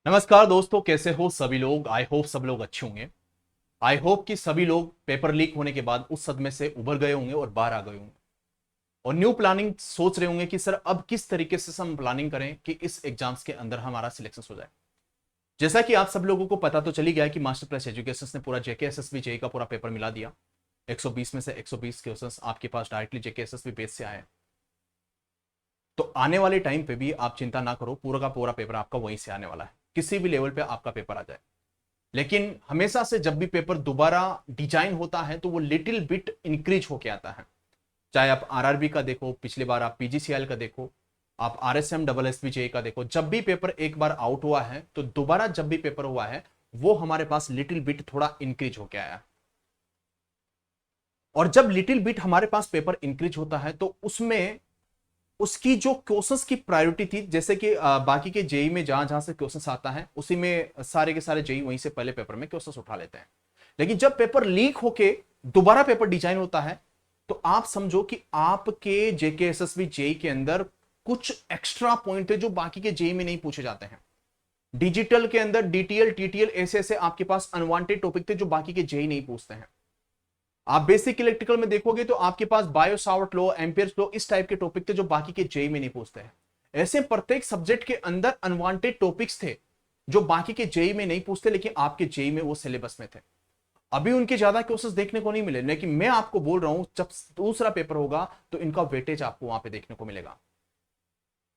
नमस्कार दोस्तों, कैसे हो सभी लोग। आई होप सब लोग अच्छे होंगे। आई होप कि सभी लोग पेपर लीक होने के बाद उस सदमे से उबर गए होंगे और बाहर आ गए होंगे और न्यू प्लानिंग सोच रहे होंगे कि सर अब किस तरीके से हम प्लानिंग करें कि इस एग्जाम्स के अंदर हमारा सिलेक्शन हो जाए। जैसा कि आप सब लोगों को पता तो चली गया कि मास्टर प्लस एजुकेशन ने पूरा जेके एसएसबी जेई का पूरा पेपर मिला दिया। 120 में से 120 क्वेश्चंस आपके पास डायरेक्टली जेके एसएसबी बेस से आए। तो आने वाले टाइम पे भी आप चिंता ना करो, पूरा का पूरा पेपर आपका वहीं से आने वाला है, किसी भी लेवल पे आपका पेपर आ जाए। लेकिन हमेशा से जब भी पेपर दोबारा डिजाइन होता है तो वो लिटिल बिट इंक्रीज होके आता है। चाहे आप आरआरबी का देखो, पिछली बार आप पीजीसीएल का देखो, आप आरएसएम डबल एसपीजे का देखो, जब भी पेपर एक बार आउट हुआ है तो दोबारा जब भी पेपर हुआ है वो हमारे पास लिटिल बिट थोड़ा इंक्रीज होके आया। और जब लिटिल बिट हमारे पास पेपर इंक्रीज होता है तो उसमें उसकी जो क्वेश्चंस की प्रायोरिटी थी, जैसे कि बाकी के जेई में जहां जहां से क्वेश्चंस आता है उसी में सारे के सारे जेई वहीं से पहले पेपर में क्वेश्चंस उठा लेते हैं। लेकिन जब पेपर लीक होके दोबारा पेपर डिजाइन होता है तो आप समझो कि आपके जेके एसएसबी जेई के अंदर कुछ एक्स्ट्रा पॉइंट है जो बाकी के जेई में नहीं पूछे जाते हैं। डिजिटल के अंदर डीटीएल टीटीएल ऐसे ऐसे आपके पास अनवांटेड टॉपिक थे जो बाकी के जेई नहीं पूछते हैं। आप बेसिक इलेक्ट्रिकल में देखोगे तो आपके पास Biot Savart law, Ampere's law, इस टाइप के टॉपिक थे जो बाकी के जेई में नहीं पूछते हैं। ऐसे प्रत्येक सब्जेक्ट के अंदर अनवांटेड टॉपिक्स थे जो बाकी के जेई में नहीं पूछते, लेकिन आपके जेई में वो सिलेबस में थे। अभी उनके ज्यादा क्वेश्चंस देखने को नहीं मिले, लेकिन मैं आपको बोल रहा हूं जब दूसरा पेपर होगा तो इनका वेटेज आपको वहां पे देखने को मिलेगा।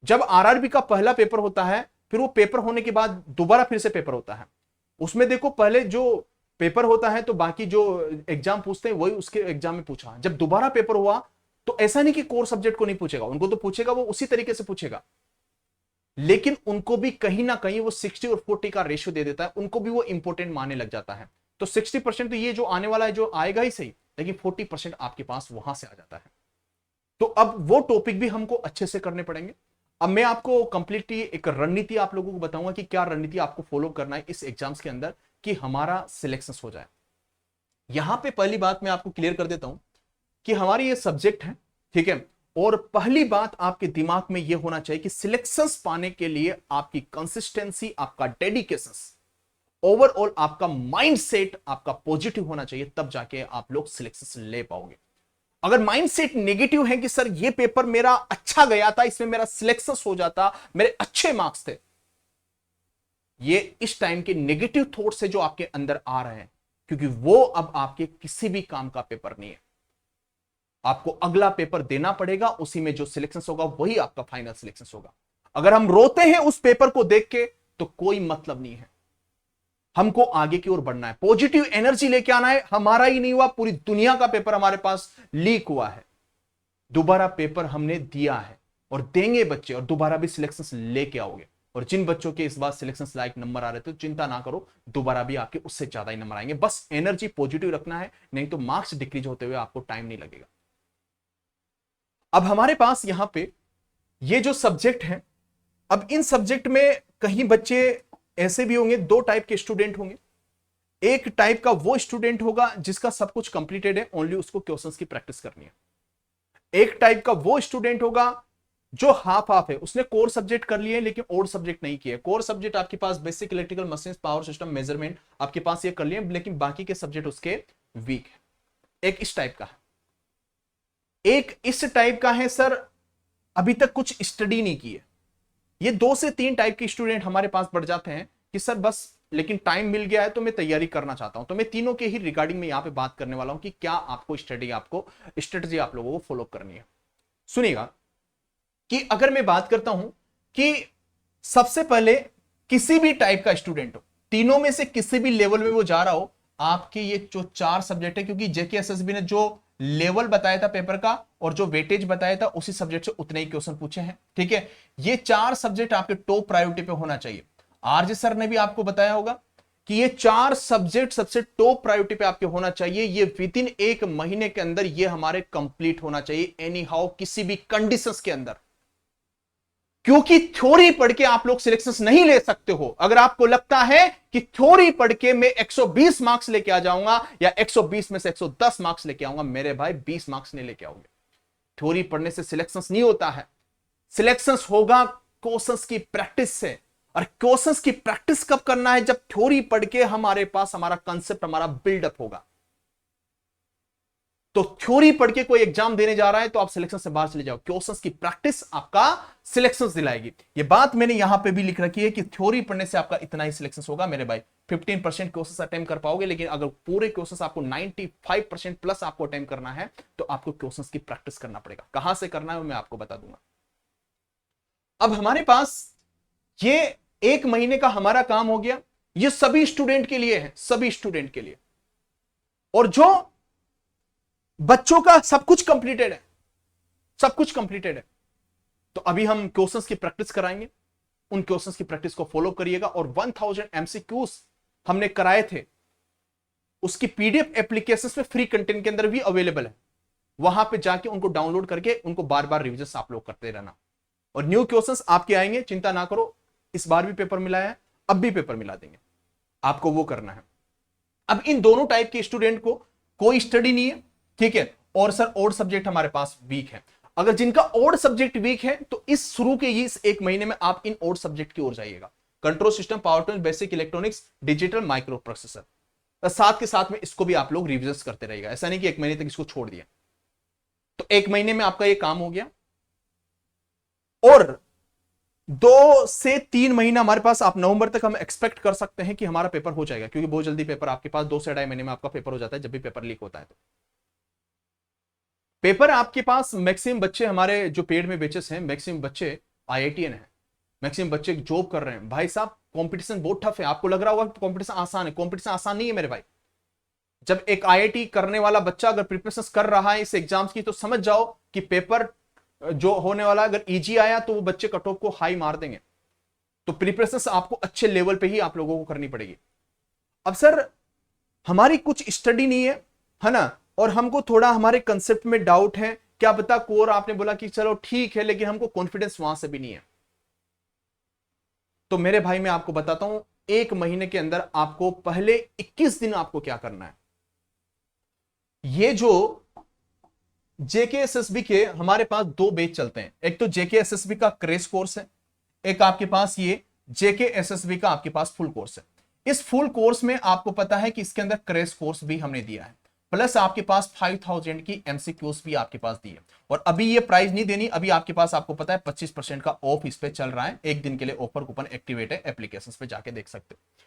जब आरआरबी का पहला पेपर होता है, फिर वो पेपर होने के बाद दोबारा फिर से पेपर होता है, उसमें देखो पहले जो पेपर होता है तो बाकी जो एग्जाम पूछते हैं वही उसके एग्जाम में पूछा। जब दोबारा पेपर हुआ तो ऐसा नहीं कि कोर सब्जेक्ट को नहीं पूछेगा, उनको तो पूछेगा, वो उसी तरीके से पूछेगा, लेकिन उनको भी कहीं ना कहीं वो 60 और 40 का रेशियो दे देता है, उनको भी वो इंपॉर्टेंट मानने लग जाता है। तो 60% तो ये जो आने वाला है जो आएगा ही सही, लेकिन 40% आपके पास वहां से आ जाता है। तो अब वो टॉपिक भी हमको अच्छे से करने पड़ेंगे। अब मैं आपको कंप्लीटली एक रणनीति आप लोगों को बताऊंगा कि क्या रणनीति आपको फॉलो करना है इस एग्जाम्स के अंदर कि हमारा सिलेक्शन हो जाए। यहां पे पहली बात मैं आपको क्लियर कर देता हूं कि हमारी ये सब्जेक्ट है, ठीक है। और पहली बात आपके दिमाग में ये होना चाहिए कि सिलेक्शंस पाने के लिए आपकी कंसिस्टेंसी, आपका डेडिकेशन, ओवरऑल आपका माइंडसेट आपका पॉजिटिव होना चाहिए, तब जाके आप लोग सिलेक्शंस ले पाओगे। अगर माइंडसेट नेगेटिव है कि सर ये पेपर मेरा अच्छा गया था, इसमें मेरा सिलेक्शन हो जाता, मेरे अच्छे मार्क्स थे, ये इस टाइम के नेगेटिव थॉट्स है जो आपके अंदर आ रहे हैं, क्योंकि वो अब आपके किसी भी काम का पेपर नहीं है। आपको अगला पेपर देना पड़ेगा, उसी में जो सिलेक्शन होगा वही आपका फाइनल सिलेक्शन होगा। अगर हम रोते हैं उस पेपर को देख के तो कोई मतलब नहीं है। हमको आगे की ओर बढ़ना है, पॉजिटिव एनर्जी लेके आना है। हमारा ही नहीं हुआ, पूरी दुनिया का पेपर हमारे पास लीक हुआ है, दोबारा पेपर हमने दिया है और देंगे बच्चे, और दोबारा भी सिलेक्शन लेके आओगे। और जिन बच्चों के इस बार सिलेक्शन लायक नंबर आ रहे थे, तो चिंता ना करो, दोबारा भी आपके उससे ज्यादा ही नंबर आएंगे। बस एनर्जी पॉजिटिव रखना है, नहीं तो मार्क्स डिक्रीज होते हुए आपको टाइम नहीं लगेगा। अब हमारे पास यहां पे ये जो सब्जेक्ट है, अब इन सब्जेक्ट में कहीं बच्चे ऐसे भी होंगे, दो टाइप के स्टूडेंट होंगे। एक टाइप का वो स्टूडेंट होगा जिसका सब कुछ कंप्लीटेड है, ओनली उसको क्वेश्चंस की प्रैक्टिस करनी है। एक टाइप का वो स्टूडेंट होगा जो हाफ हाफ है, उसने कोर सब्जेक्ट कर लिए लेकिन और सब्जेक्ट नहीं किए। कोर सब्जेक्ट आपके पास basic electrical machine, power system, measurement आपके पास ये कर लिए, लेकिन बाकी के सब्जेक्ट उसके वीक है। एक इस टाइप का है, एक इस टाइप का है सर अभी तक कुछ स्टडी नहीं की है। ये 2 से 3 टाइप के स्टूडेंट हमारे पास बढ़ जाते हैं कि सर बस लेकिन टाइम मिल गया है तो मैं तैयारी करना चाहता हूं। तो मैं तीनों के ही रिगार्डिंग में यहां पे बात करने वाला हूं कि क्या आपको स्ट्रेटजी आप लोगों को फॉलो करनी है। सुनिएगा कि अगर मैं बात करता हूं कि सबसे पहले किसी भी टाइप का स्टूडेंट हो, तीनों में से किसी भी लेवल में वो जा रहा हो, आपके ये जो 4 सब्जेक्ट है, क्योंकि जेके एसएसबी ने जो लेवल बताया था पेपर का और जो वेटेज बताया था उसी सब्जेक्ट से उतने ही क्वेश्चन पूछे हैं, ठीक है। ये 4 सब्जेक्ट आपके टॉप प्रायोरिटी पे होना चाहिए। आरजे सर ने भी आपको बताया होगा कि ये 4 सब्जेक्ट सबसे टॉप प्रायोरिटी पे आपके होना चाहिए। ये विद इन 1 महीने के अंदर ये हमारे कंप्लीट होना चाहिए, एनी हाउ, किसी भी कंडीशंस के अंदर। क्योंकि थ्योरी पढ़ के आप लोग सिलेक्शंस नहीं ले सकते हो। अगर आपको लगता है कि थ्योरी पढ़ के मैं 120 मार्क्स लेके आ जाऊंगा या 120 में से 110 मार्क्स लेके आऊंगा, मेरे भाई 20 मार्क्स नहीं लेके आओगे। थ्योरी पढ़ने से सिलेक्शंस नहीं होता है, सिलेक्शंस होगा क्वेश्चंस की प्रैक्टिस से। और क्वेश्चंस की प्रैक्टिस कब करना है? जब थ्योरी पढ़ के हमारे पास हमारा कंसेप्ट हमारा बिल्डअप होगा। तो थ्योरी पढ़ के कोई एग्जाम देने जा रहा है तो आप सिलेक्शन से बाहर चले जाओ। क्वेश्चंस की प्रैक्टिस आपका सिलेक्शन दिलाएगी। ये बात मैंने यहां पे भी लिख रखी है कि थ्योरी पढ़ने से आपका इतना ही सिलेक्शन होगा मेरे भाई। 15% क्वेश्चंस अटेम्प्ट कर पाओगे, लेकिन अगर पूरे क्वेश्चंस आपको 95% प्लस आपको अटेम्प्ट करना है तो आपको क्वेश्चंस की प्रैक्टिस करना पड़ेगा। कहां से करना है वो मैं आपको बता दूंगा। अब हमारे पास ये 1 महीने का हमारा काम हो गया। ये सभी स्टूडेंट के लिए है, सभी स्टूडेंट के लिए। और जो बच्चों का सब कुछ कंप्लीटेड है, सब कुछ कंप्लीटेड है। तो अभी हम क्वेश्चंस की प्रैक्टिस कराएंगे। उन क्वेश्चंस की प्रैक्टिस को फॉलो करिएगा। और 1000 एमसीक्यूज हमने कराए थे, उसकी पीडीएफ एप्लीकेशंस में फ्री कंटेंट के अंदर भी अवेलेबल है। वहां पे जाके उनको डाउनलोड करके उनको बार बार रिविजन आप लोग करते रहना। और न्यू क्वेश्चंस आपके आएंगे, चिंता ना करो। इस बार भी पेपर मिला है, अब भी पेपर मिला देंगे, आपको वो करना है। अब इन दोनों टाइप के स्टूडेंट को कोई स्टडी नहीं है, ठीक है। और सर ओड सब्जेक्ट हमारे पास वीक है। अगर जिनका ओड सब्जेक्ट वीक है तो इस शुरू के इस 1 महीने में आप इन ओड सब्जेक्ट की ओर जाइएगा। Control system, power tool, basic electronics, digital, micro processor. साथ के साथ में इसको भी आप लोग रिविजन करते रहिएगा। ऐसा नहीं कि 1 महीने तक इसको छोड़ दिया। तो 1 महीने में आपका ये काम हो गया। और 2 से 3 महीना हमारे पास, आप नवंबर तक हम एक्सपेक्ट कर सकते हैं कि हमारा पेपर हो जाएगा, क्योंकि बहुत जल्दी पेपर आपके पास 2 से 2.5 महीने में आपका पेपर हो जाता है। जब भी पेपर लीक होता है तो पेपर आपके पास मैक्सिमम बच्चे, हमारे जो पेड में बैचेस हैं, मैक्सिमम बच्चे आईआईटीएन हैं, मैक्सिमम बच्चे जॉब कर रहे हैं। भाई साहब कंपटीशन बहुत टफ है। आपको लग रहा होगा कंपटीशन आसान है, कंपटीशन आसान नहीं है मेरे भाई। जब एक आईआईटी करने वाला बच्चा अगर प्रिपरेशन कर रहा है इस एग्जाम्स की, तो समझ जाओ कि पेपर जो होने वाला, अगर इजी आया तो वो बच्चे कट ऑफ को हाई मार देंगे। तो प्रिपरेशन आपको अच्छे लेवल पे ही आप लोगों को करनी पड़ेगी। अब सर हमारी कुछ स्टडी नहीं है ना, और हमको थोड़ा हमारे कंसेप्ट में डाउट है, क्या पता कोर, आपने बोला कि चलो ठीक है, लेकिन हमको कॉन्फिडेंस वहां से भी नहीं है। तो मेरे भाई मैं आपको बताता हूं, 1 महीने के अंदर आपको पहले 21 दिन आपको क्या करना है। ये जो जेकेएसएसबी के हमारे पास 2 बैच चलते हैं। एक तो जेकेएसएसबी का क्रेश कोर्स है, एक आपके पास ये जेकेएसएसबी का आपके पास फुल कोर्स है। इस फुल कोर्स में आपको पता है कि इसके अंदर क्रेश कोर्स भी हमने दिया है, प्लस आपके पास 5000 की एमसीक्यूज भी आपके पास दी है। और अभी ये प्राइस नहीं देनी, अभी आपके पास आपको पता है 25% का ऑफ इस पे चल रहा है। 1 दिन के लिए ऑफर कूपन एक्टिवेट है, एप्लीकेशंस पे जाके देख सकते हो।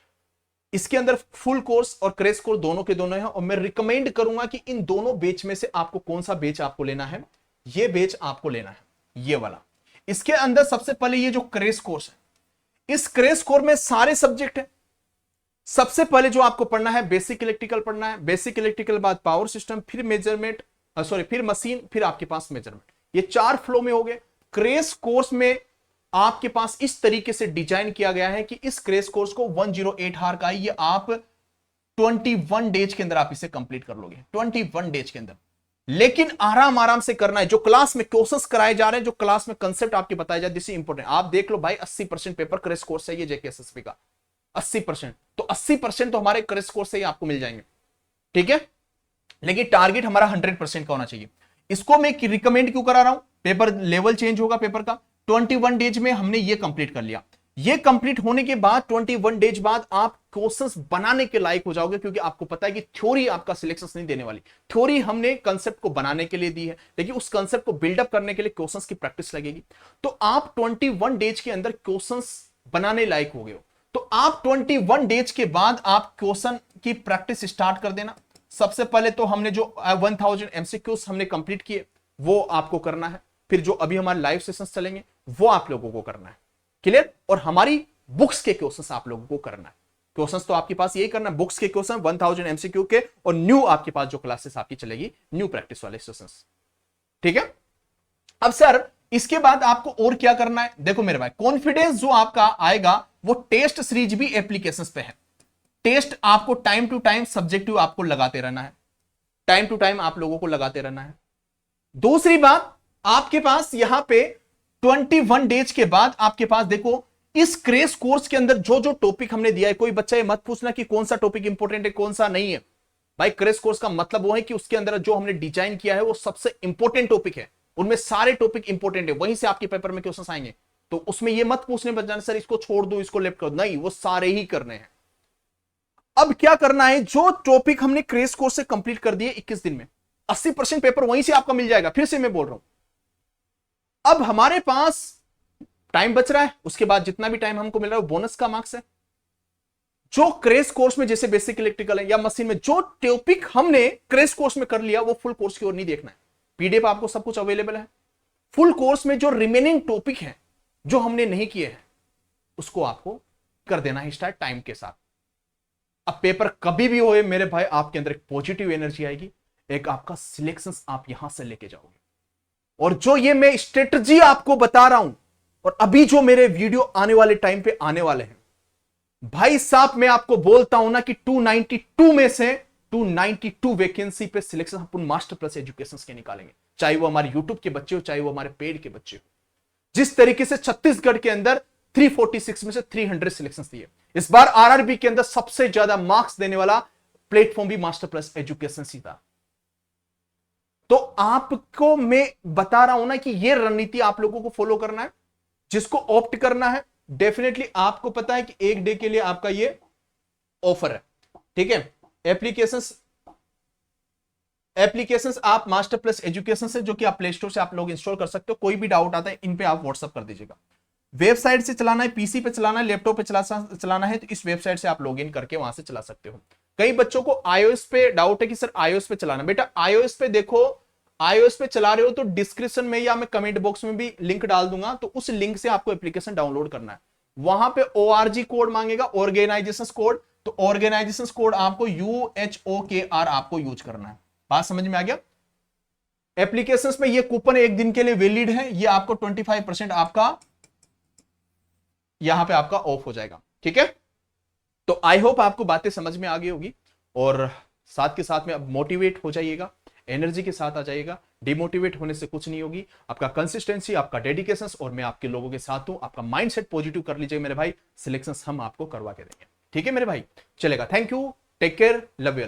इसके अंदर फुल कोर्स और क्रेश कोर्स दोनों के दोनों हैं। और मैं रिकमेंड करूंगा कि इन दोनों बेच में से आपको कौन सा बेच आपको लेना है। ये बेच आपको लेना है, ये वाला। इसके अंदर सबसे पहले ये जो क्रेश कोर्स है, इस क्रेश कोर्स में सारे सब्जेक्ट है। सबसे पहले जो आपको पढ़ना है बेसिक इलेक्ट्रिकल पढ़ना है। बेसिक इलेक्ट्रिकल बाद पावर सिस्टम, फिर मेजरमेंट, फिर मशीन, फिर आपके पास मेजरमेंट। ये 4 फ्लो में हो गए। क्रेश कोर्स में आपके पास इस तरीके से डिजाइन किया गया है कि इस क्रेश कोर्स को 108 हार का, ये आप 21 डेज के अंदर आप इसे कंप्लीट कर लोगे, 21 डेज के अंदर। लेकिन आराम आराम से करना है। जो क्लास में क्वेश्चंस कराए जा रहे हैं, जो क्लास में कंसेप्ट आपके बताए जा रहे हैं, दिस इज इंपॉर्टेंट। आप देख लो भाई, 80% पेपर क्रेश कोर्स है ये जेकेएसएसबी का, 80%। तो 80% तो हमारे क्रेश कोर्स से ही आपको मिल जाएंगे, ठीक है। लेकिन टारगेट हमारा 100% का होना चाहिए। इसको मैं रिकमेंड क्यों करा रहा हूं, पेपर लेवल चेंज होगा पेपर का। 21 डेज में हमने ये कंप्लीट कर लिया। ये कंप्लीट होने के बाद 21 डेज बाद आप क्वेश्चंस बनाने के लायक हो जाओगे, क्योंकि आपको पता है कि थ्योरी आपका सिलेक्शन नहीं देने वाली। थ्योरी हमने कंसेप्ट को बनाने के लिए दी है, लेकिन उस कंसेप्ट को बिल्डअप करने के लिए क्वेश्चंस की प्रैक्टिस लगेगी। तो आप 21 डेज के अंदर क्वेश्चंस बनाने लायक हो गए हो। तो आप 21 डेज के बाद आप क्वेश्चन की प्रैक्टिस स्टार्ट कर देना। सबसे पहले तो हमने जो 1000 एमसीक्यूज हमने कंप्लीट किए वो आपको करना है। फिर जो अभी हमारे लाइव सेशंस चलेंगे वो आप लोगों को करना है, क्लियर। और हमारी बुक्स के क्वेश्चंस आप लोगों को करना है। क्वेश्चंस तो आपके पास यही करना है, बुक्स के क्वेश्चन 1000 एमसीक्यू के, और न्यू आपके पास जो क्लासेस आपकी चलेगी, न्यू प्रैक्टिस वाले सेशंस, ठीक है। अब सर इसके बाद आपको और क्या करना है, देखो मेरे भाई, कॉन्फिडेंस जो आपका आएगा वो टेस्ट सीरीज भी एप्लीकेशंस पे है। टेस्ट आपको टाइम टू टाइम सब्जेक्टिव आपको लगाते रहना है, टाइम टू टाइम आप लोगों को लगाते रहना है। दूसरी बात, आपके पास यहां पे 21 डेज के बाद आपके पास देखो, इस क्रेश कोर्स के अंदर जो जो टॉपिक हमने दिया है, कोई बच्चा ये मत पूछना कि कौन सा टॉपिक इंपॉर्टेंट है कौन सा नहीं है। भाई क्रेश कोर्स का मतलब वो है कि उसके अंदर जो हमने डिजाइन किया है वो सबसे इंपॉर्टेंट टॉपिक है, उनमें सारे टॉपिक इंपॉर्टेंट है, वहीं से आपके पेपर में क्वेश्चंस आएंगे। तो उसमें ये मत पूछने बच जाना सर इसको छोड़ दो, इसको लेफ्ट कर दो, नहीं, वो सारे ही करने हैं। अब क्या करना है, जो टॉपिक हमने क्रेश कोर्स से कंप्लीट कर दिए 21 दिन में, 80% पेपर वहीं से आपका मिल जाएगा। फिर से मैं बोल रहा हूं, अब हमारे पास टाइम बच रहा है, उसके बाद जितना भी टाइम हमको मिल रहा है वो बोनस का मार्क्स है। जो क्रेश कोर्स में जैसे बेसिक इलेक्ट्रिकल है या मशीन में जो टॉपिक हमने क्रेश कोर्स में कर लिया, वो फुल कोर्स की ओर नहीं देखना है। पीडीएफ आपको सब कुछ अवेलेबल है। फुल कोर्स में जो रिमेनिंग टॉपिक है जो हमने नहीं किए हैं, उसको आपको कर देना है स्टार्ट टाइम के साथ। अब पेपर कभी भी होए मेरे भाई, आपके अंदर एक पॉजिटिव एनर्जी आएगी, एक आपका सिलेक्शन आप यहां से लेके जाओगे। और जो ये मैं स्ट्रेटजी आपको बता रहा हूं, और अभी जो मेरे वीडियो आने वाले टाइम पे आने वाले हैं, भाई साहब मैं आपको बोलता हूं ना कि 292 में से 292 वैकेंसी पे सिलेक्शन अपन मास्टर प्लस एजुकेशन के निकालेंगे, चाहे वो हमारे यूट्यूब के बच्चे हो, चाहे वो हमारे पेड के बच्चे हो। जिस तरीके से छत्तीसगढ़ के अंदर 346 में से 300 सिलेक्शन दिए, इस बार आरआरबी के अंदर सबसे ज्यादा मार्क्स देने वाला प्लेटफॉर्म भी मास्टर प्लस एजुकेशन ही था। तो आपको मैं बता रहा हूं ना कि यह रणनीति आप लोगों को फॉलो करना है, जिसको ऑप्ट करना है। डेफिनेटली आपको पता है कि एक डे के लिए आपका ये ऑफर है, ठीक है। एप्लीकेशंस आप मास्टर प्लस एजुकेशन से, जो कि आप प्ले स्टोर से आप लोग इंस्टॉल कर सकते हो। कोई भी डाउट आता है इन पे आप व्हाट्सअप कर दीजिएगा। वेबसाइट से चलाना है, पीसी पे चलाना है, लैपटॉप पे चलाना है, तो इस वेबसाइट से आप लॉगिन करके वहां से चला सकते हो। कई बच्चों को आईओएस पे डाउट है कि सर आईओएस पे चलाना, बेटा आईओएस पे देखो, आईओएस पे चला रहे हो तो डिस्क्रिप्शन में या मैं कमेंट बॉक्स में भी लिंक डाल दूंगा, तो उस लिंक से आपको एप्लीकेशन डाउनलोड करना है। वहां पे ओआरजी कोड मांगेगा, ऑर्गेनाइजेशन कोड, तो ऑर्गेनाइजेशन कोड आपको UHOKR आपको यूज करना है। बात समझ में आ गया। एप्लीकेशंस में ये कूपन एक दिन के लिए वैलिड है, ये आपको 25% आपका यहां पे आपका ऑफ हो जाएगा, ठीक है। तो आई होप आपको बातें समझ में आ गई होगी, और साथ के साथ में अब मोटिवेट हो जाइएगा, एनर्जी के साथ आ जाइएगा। डिमोटिवेट होने से कुछ नहीं होगी। आपका कंसिस्टेंसी, आपका डेडिकेशन, और मैं आपके लोगों के साथ हूं। आपका माइंडसेट पॉजिटिव कर लीजिए मेरे भाई, सिलेक्शन हम आपको करवा के देंगे, ठीक है मेरे भाई। चलेगा, thank you, take care, love you.